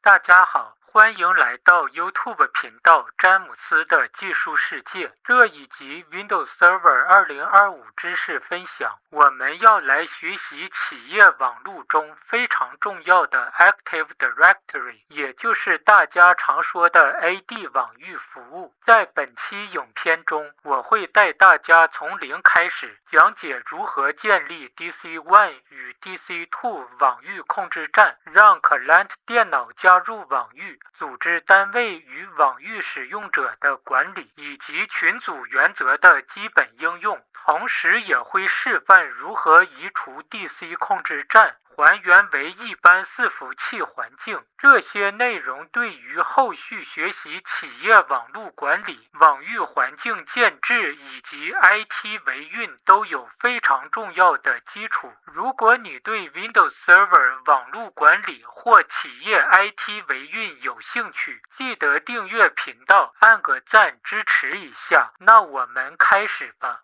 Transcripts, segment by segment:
大家好，欢迎来到 YouTube 频道詹姆斯的技术世界。这一集 Windows Server 2025知识分享，我们要来学习企业网络中非常重要的 Active Directory， 也就是大家常说的 AD 网域服务。在本期影片中，我会带大家从零开始讲解如何建立 DC1 与 DC2 网域控制站，让 Client 电脑加入网域，组织单位与网域使用者的管理，以及群组原则的基本应用。同时也会示范如何移除 DC 控制站，还原为一般伺服器环境。这些内容对于后续学习企业网络管理、网域环境建制以及 IT 维运都有非常重要的基础。如果你对 Windows Server 网络管理或企业 IT 维运有兴趣，记得订阅频道，按个赞支持一下。那我们开始吧。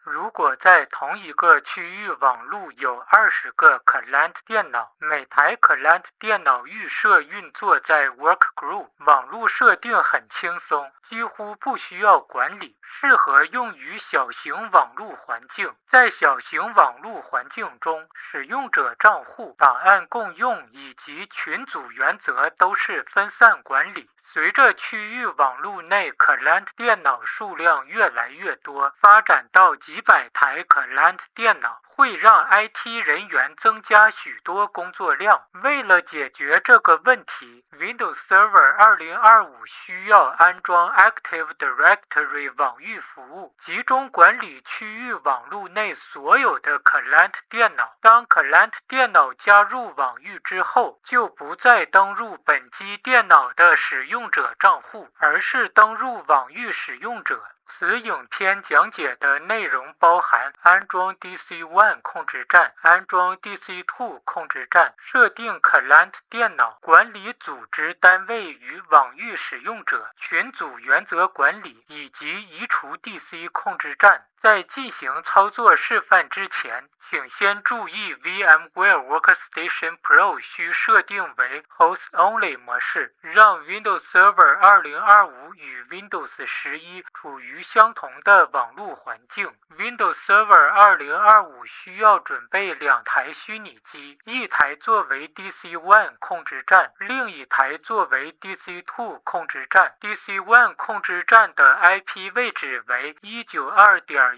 如果在同一个区域网络有20个 Client 电脑，每台 Client 电脑预设运作在 Workgroup， 网络设定很轻松，几乎不需要管理，适合用于小型网络环境。在小型网络环境中，使用者账户、档案共用以及群组原则都是分散管理。随着区域网络内 Client 电脑数量越来越多，发展到几百台 Client 电脑，会让 IT 人员增加许多工作量。为了解决这个问题， Windows Server 2025需要安装 Active Directory 网域服务，集中管理区域网络内所有的 Client 电脑。当 Client 电脑加入网域之后，就不再登入本机电脑的使用者账户，而是登入网域使用者。此影片讲解的内容包含安装 DC1 控制站、安装 DC2 控制站、设定 Client 电脑、管理组织单位与网域使用者、群组原则管理以及移除 DC 控制站。在进行操作示范之前，请先注意 VMware Workstation Pro 需设定为 Host Only 模式，让 Windows Server 2025与 Windows 11处于相同的网络环境。Windows Server 2025需要准备2台虚拟机，一台作为 DC1 控制站，另一台作为 DC2 控制站。DC1 控制站的 IP 位置为 192.168.0.1，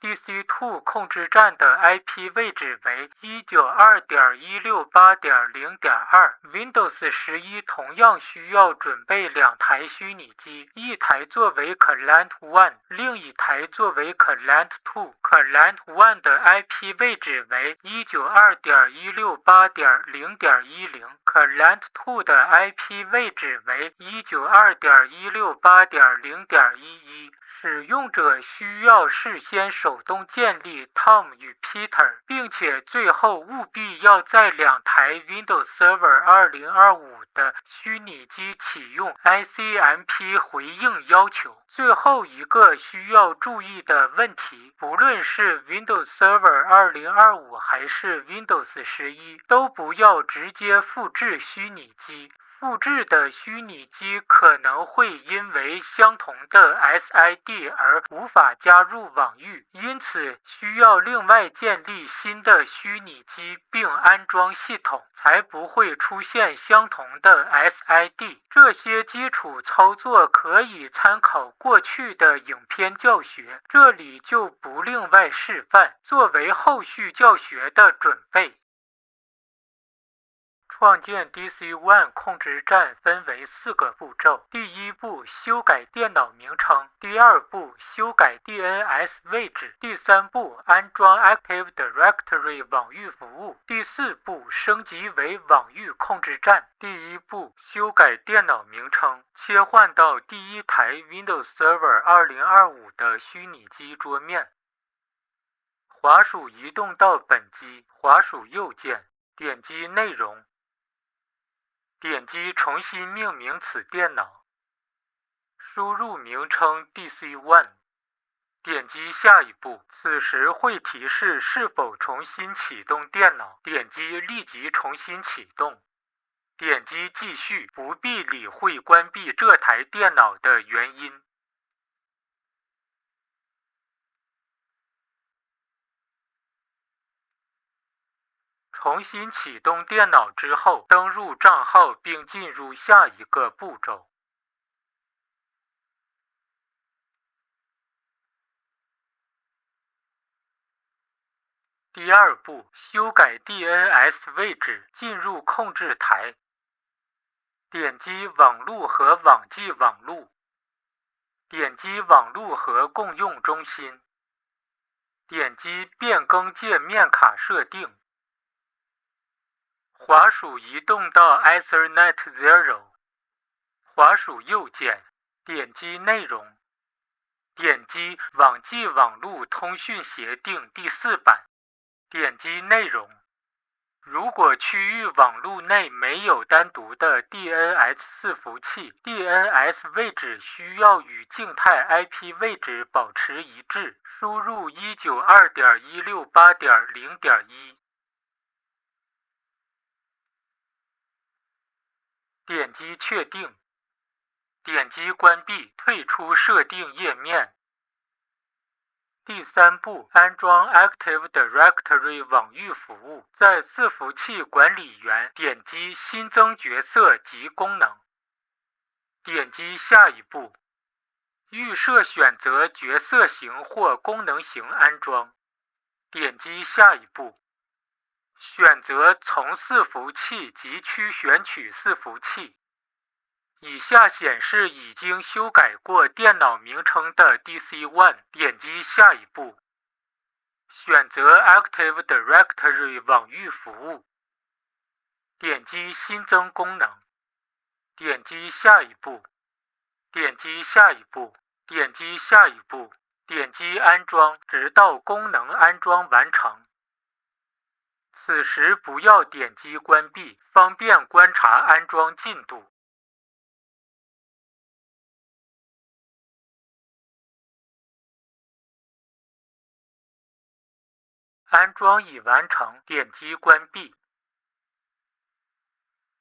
DC2 控制站的 IP 位置为 192.168.0.2。Windows 11同样需要准备2台虚拟机，一台作为 Client 1， 另一台作为 Client 2。Client 1的 IP 位置为 192.168.0.10， Client 2的 IP 位置为 192.168.0.11。使用者需要事先手动建立 Tom 与 Peter， 并且最后务必要在2台 Windows Server 2025的虚拟机启用 ICMP 回应要求。最后一个需要注意的问题，不论是 Windows Server 2025还是 Windows 11，都不要直接复制虚拟机。复制的虚拟机可能会因为相同的 SID 而无法加入网域，因此需要另外建立新的虚拟机并安装系统，才不会出现相同的 SID。这些基础操作可以参考过去的影片教学，这里就不另外示范，作为后续教学的准备。创建 DC1 控制站分为4个步骤。第一步，修改电脑名称；第二步，修改 DNS 位置；第三步，安装 Active Directory 网域服务；第四步，升级为网域控制站。第一步，修改电脑名称，切换到第一台 Windows Server 2025的虚拟机桌面。滑鼠移动到本机，滑鼠右键，点击内容。点击重新命名此电脑，输入名称 DC1，点击下一步，此时会提示是否重新启动电脑，点击立即重新启动。点击继续，不必理会关闭这台电脑的原因。重新启动电脑之后，登入账号并进入下一个步骤。第二步，修改 DNS 位置，进入控制台，点击网路和网际网路，点击网路和共用中心，点击变更界面卡设定，滑鼠移动到 Ethernet 0，滑鼠右键，点击内容，点击网际网路通讯协定第4版，点击内容。如果区域网路内没有单独的 DNS 伺服器， DNS 位置需要与静态 IP 位置保持一致，输入 192.168.0.1。点击确定，点击关闭，退出设定页面。第三步，安装 Active Directory 网域服务，在伺服器管理员点击新增角色及功能，点击下一步，预设选择角色型或功能型安装，点击下一步，选择从伺服器集区选取伺服器。以下显示已经修改过电脑名称的 DC1， 点击下一步，选择 Active Directory 网域服务，点击新增功能，点击下一步，点击下一步，点击下一步，点击安装，直到功能安装完成。此时不要点击关闭，方便观察安装进度。安装已完成，点击关闭。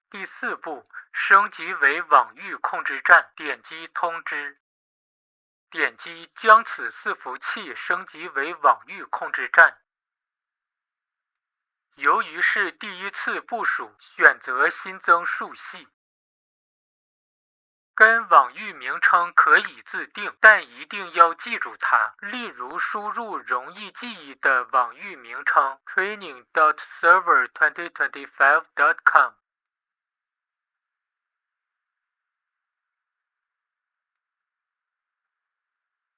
第四步，升级为网域控制站，点击通知，点击将此伺服器升级为网域控制站。由于是第一次部署，选择新增树系。跟网域名称可以自定，但一定要记住它。例如输入容易记忆的网域名称 training.server2025.com。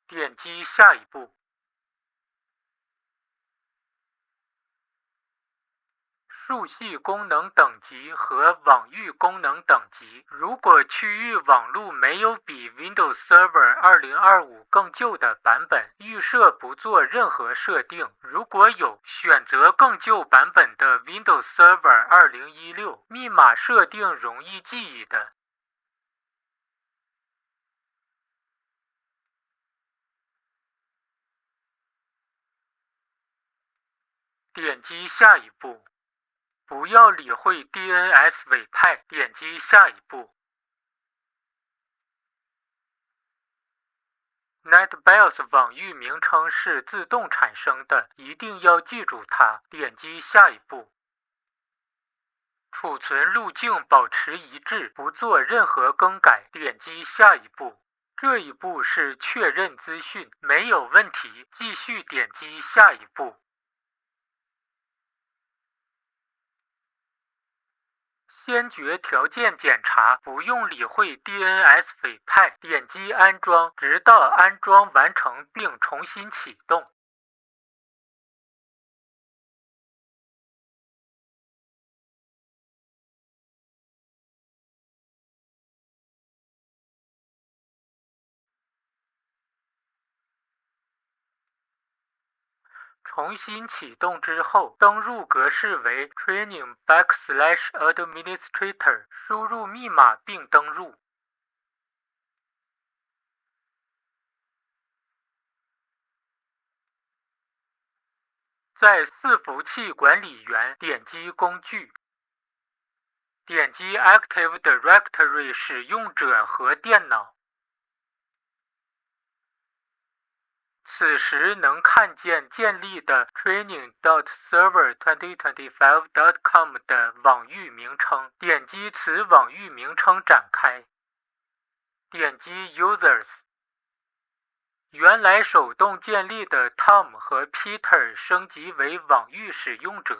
点击下一步。树系功能等级和网域功能等级。如果区域网路没有比 Windows Server 2025更旧的版本，预设不做任何设定。如果有，选择更旧版本的 Windows Server 2016，密码设定容易记忆的。点击下一步。不要理会 DNS 委派，点击下一步。NetBIOS 网域名称是自动产生的，一定要记住它，点击下一步。储存路径保持一致，不做任何更改，点击下一步。这一步是确认资讯，没有问题，继续点击下一步。先决条件检查，不用理会 DNS 委派，点击安装，直到安装完成并重新启动。重新启动之后，登入格式为 training_administrator， 输入密码并登入。在伺服器管理员点击工具，点击 Active Directory 使用者和电脑。此时能看见建立的 training.server2025.com 的网域名称，点击此网域名称展开，点击 Users。原来手动建立的 Tom 和 Peter 升级为网域使用者。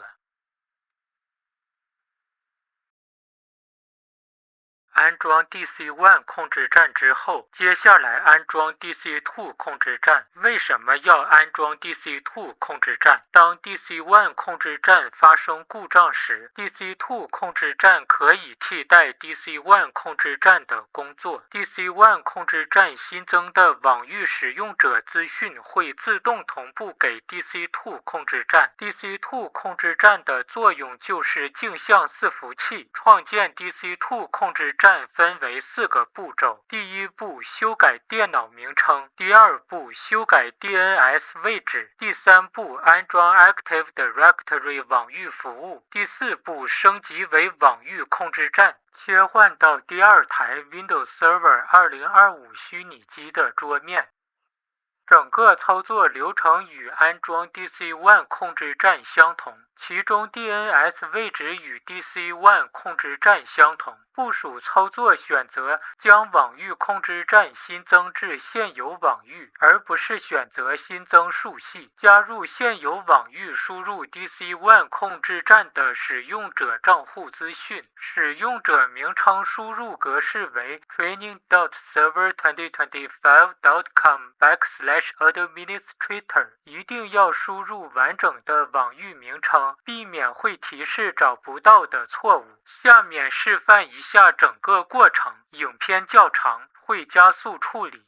安装 DC1 控制站之后，接下来安装 DC2 控制站。为什么要安装 DC2 控制站？当 DC1 控制站发生故障时， DC2 控制站可以替代 DC1 控制站的工作。DC1 控制站新增的网域使用者资讯会自动同步给 DC2 控制站。DC2 控制站的作用就是镜像伺服器。创建 DC2 控制站分为4个步骤：第一步，修改电脑名称；第二步，修改 DNS 位置；第三步，安装 Active Directory 网域服务；第四步，升级为网域控制站，切换到第二台 Windows Server 2025虚拟机的桌面。整个操作流程与安装 DC1 控制站相同，其中 DNS 位置与 DC1 控制站相同。部署操作选择将网域控制站新增至现有网域，而不是选择新增树系。加入现有网域，输入 DC1 控制站的使用者账户资讯，使用者名称输入格式为 training.server2025.com/administrator， 一定要输入完整的网域名称，避免会提示找不到的错误。下面示范一下整个过程，影片较长，会加速处理。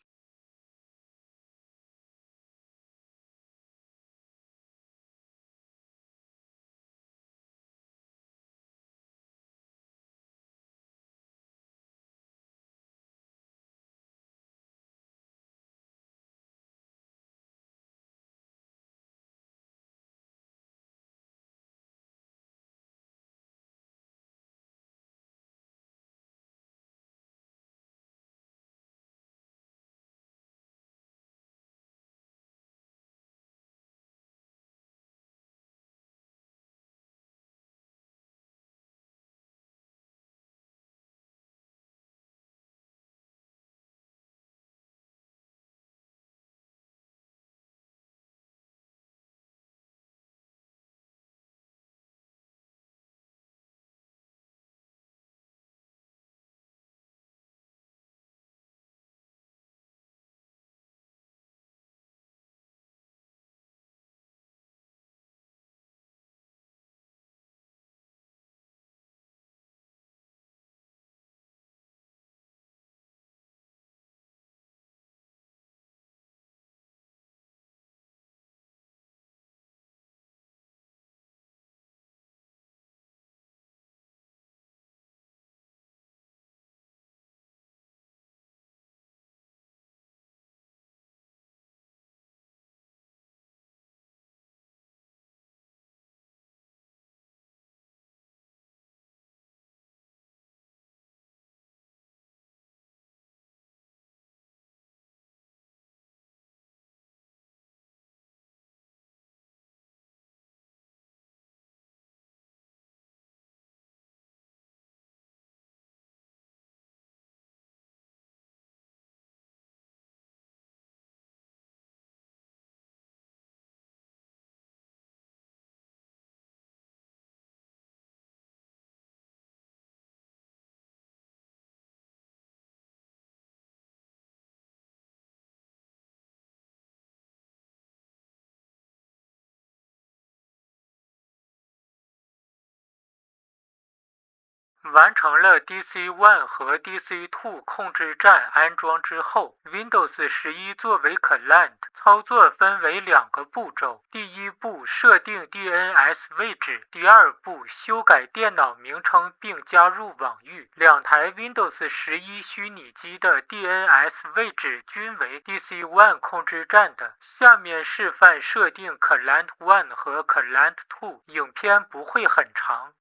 完成了 DC-1 和 DC-2 控制站安装之后 ，Windows 11作为 Client 操作分为2个步骤：第一步设定 DNS 位置，第二步修改电脑名称并加入网域。2台 Windows 11虚拟机的 DNS 位置均为 DC-1 控制站的。下面示范设定 Client 1和 Client 2，影片不会很长。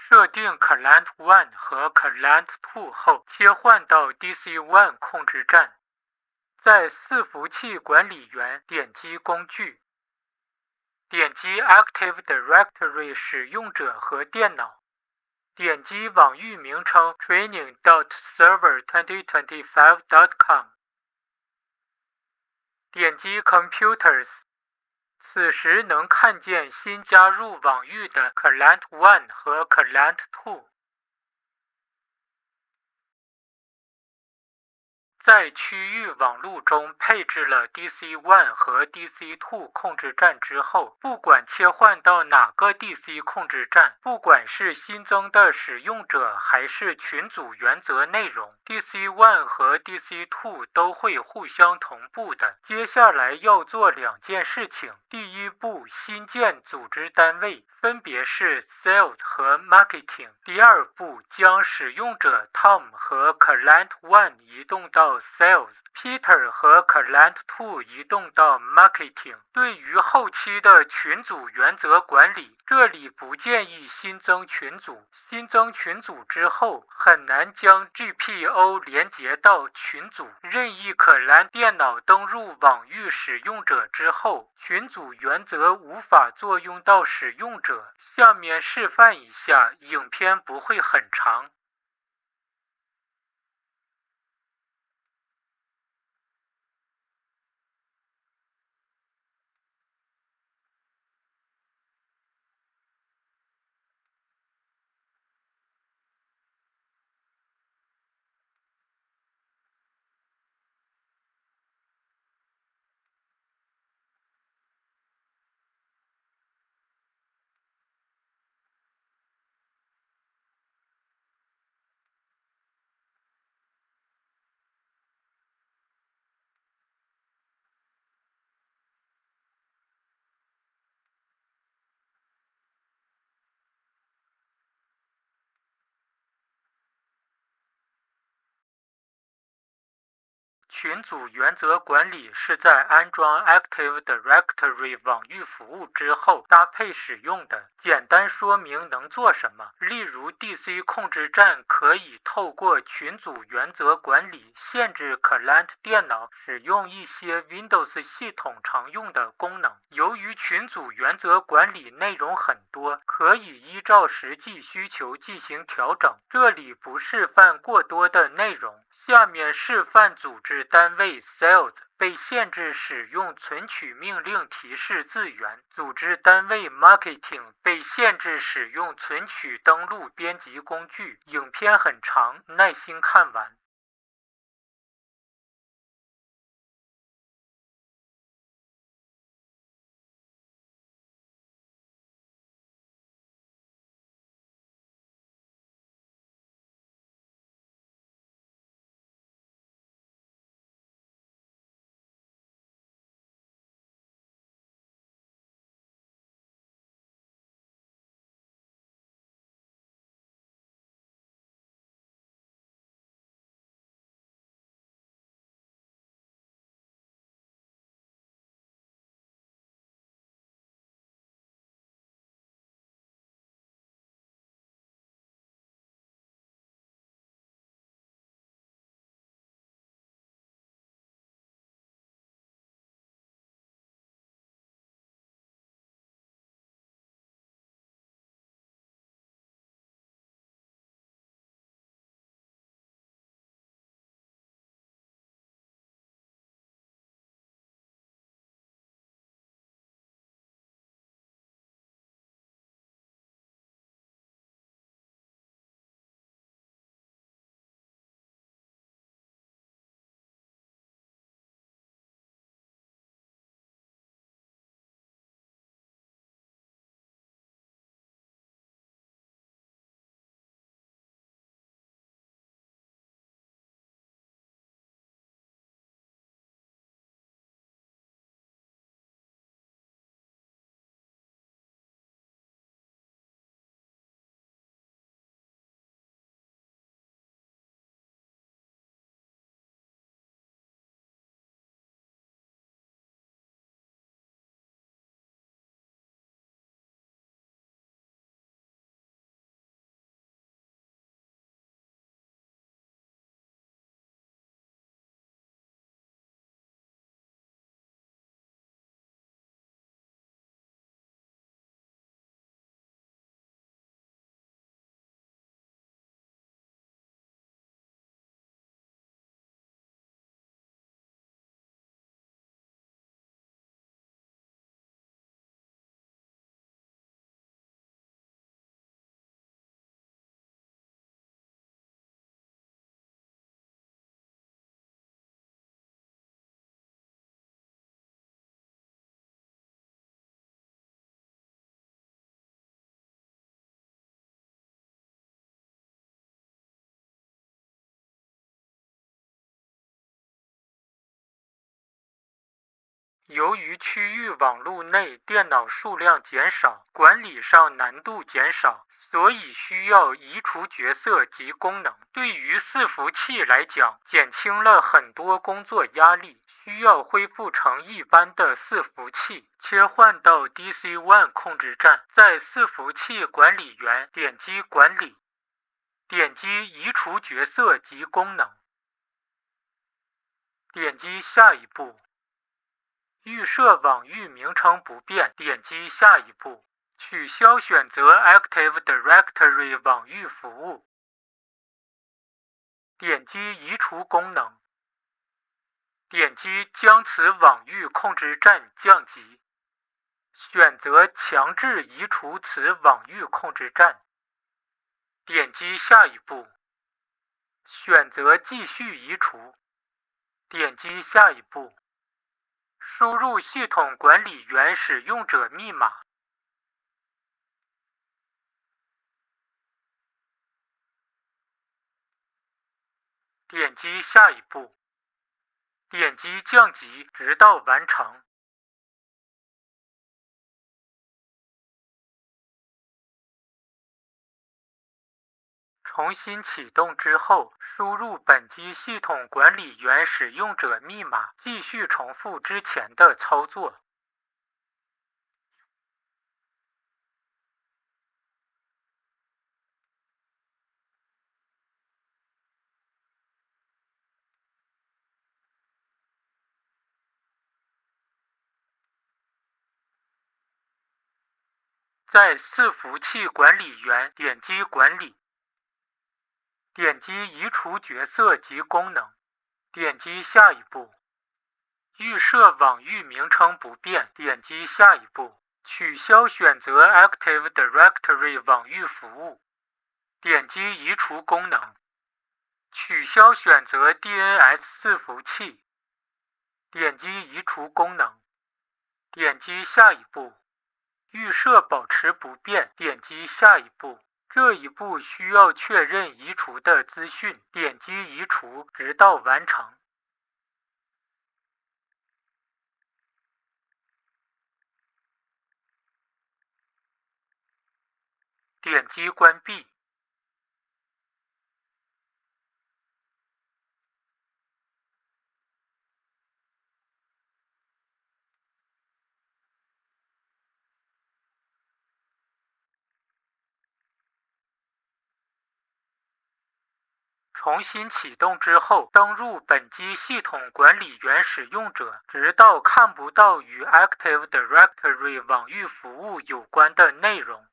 设定 Client 1和 Client 2后，切换到 DC-1 控制站。在伺服器管理员点击工具，点击 Active Directory 使用者和电脑，点击网域名称 training.server2025.com， 点击 Computers。此时能看见新加入网域的 Client 1和 Client 2。在区域网路中配置了 DC-1 和 DC-2 控制站之后，不管切换到哪个 DC 控制站，不管是新增的使用者还是群组原则内容， DC-1 和 DC-2 都会互相同步的。接下来要做2件事情。第一步，新建组织单位，分别是 Sales 和 Marketing。第二步，将使用者 Tom 和 Client 1移动到Sales，Peter 和 Client 2移动到 Marketing。对于后期的群组原则管理，这里不建议新增群组。新增群组之后，很难将 GPO 连接到群组。任意 Client 电脑登入网域使用者之后，群组原则无法作用到使用者。下面示范一下，影片不会很长。群组原则管理是在安装 Active Directory 网域服务之后搭配使用的。简单说明能做什么。例如 DC 控制站可以透过群组原则管理限制 Client 电脑使用一些 Windows 系统常用的功能。由于群组原则管理内容很多，可以依照实际需求进行调整。这里不示范过多的内容，下面示范组织单位 Sales 被限制使用存取命令提示字元，组织单位 Marketing 被限制使用存取登录编辑工具。影片很长，耐心看完。由于区域网络内电脑数量减少，管理上难度减少，所以需要移除角色及功能。对于伺服器来讲，减轻了很多工作压力，需要恢复成一般的伺服器，切换到 DC-1 控制站，在伺服器管理员点击管理，点击移除角色及功能，点击下一步。预设网域名称不变，点击下一步。取消选择 Active Directory 网域服务，点击移除功能，点击将此网域控制站降级，选择强制移除此网域控制站，点击下一步，选择继续移除，点击下一步。输入系统管理员使用者密码，点击下一步，点击降级直到完成。重新启动之后，输入本机系统管理员使用者密码，继续重复之前的操作。在伺服器管理员点击管理，点击移除角色及功能，点击下一步。预设网域名称不变，点击下一步。取消选择 Active Directory 网域服务，点击移除功能。取消选择 DNS 伺服器，点击移除功能，点击下一步。预设保持不变，点击下一步。这一步需要确认移除的资讯，点击移除，直到完成。点击关闭。重新启动之后，登入本机系统管理员使用者，直到看不到与 Active Directory 网域服务有关的内容。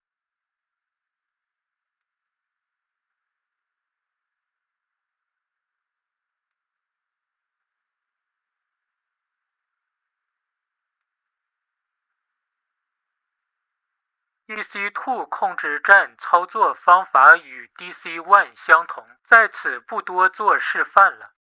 DC2 控制站操作方法与 DC1 相同，在此不多做示范了。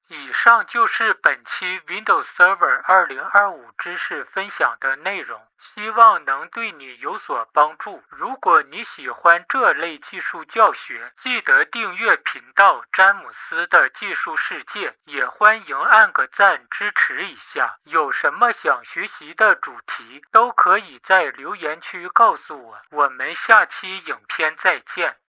以上就是本期 Windows Server 2025知识分享的内容，希望能对你有所帮助。如果你喜欢这类技术教学，记得订阅频道詹姆斯的技术世界，也欢迎按个赞支持一下。有什么想学习的主题，都可以在留言区告诉我。我们下期影片再见。